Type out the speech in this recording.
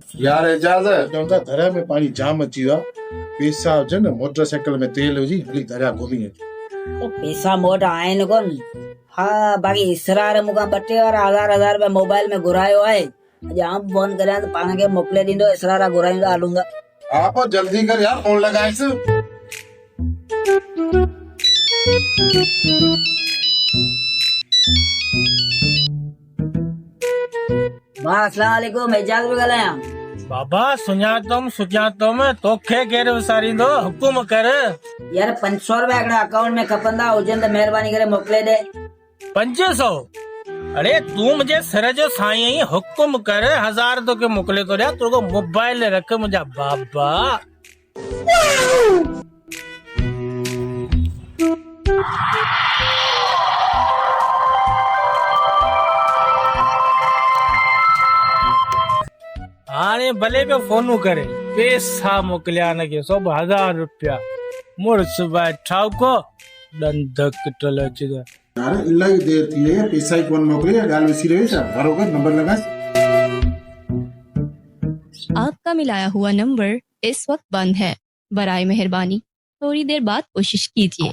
यार एजाज चवंदा दरिया में पानी जाम अची वियो आहे। पैसा हुजनि मोटरसाइकिल में तेल हुजी हली दरिया घुमी अच। तो पैसा मोट आहिनि कोन। हाँ बाक़ी इसरार मूंखां 2,000 रुपया मोबाइल में घुरायो आहे। अॼु आउं फोन करियां त पाण खे मोकिले ॾींदो। इसरार घुराईंदा हलूंगा। आप जल्दी कर यार, फोन लगाइस। मां अस्सलाम वालेकुम, एजाज पियो ॻाल्हायां। बाबा सुञातम तोखे केरु विसारींदो, हुकुम कर। यार 500 रुपया हिकिड़ा अकाउंट में खपंदा हुजनि त महिरबानी करे मोकिले ॾे। 500? अरे तू मुझे सिर जो साईं आई, हुकुम कर। 1000 तोखे मोकिले तो ॾियां, तोखे मोबाइल रख मुंहिंजा बाबा। हाणे भले पियो फोनू करे, पैसा मोकिलिया नखे, सब 1000 रुपया मुड़स भाई ठाउको दंद कटल अची। यार इलाही देर थी वई आहे, पैसा ई कोन मोकिले, ॻाल्हि विसरी वई छा? बरोबर नंबर लगास। आपका मिलाया हुआ नंबर इस वक्त बंद है। बराए मेहरबानी थोड़ी देर बाद कोशिश कीजिए।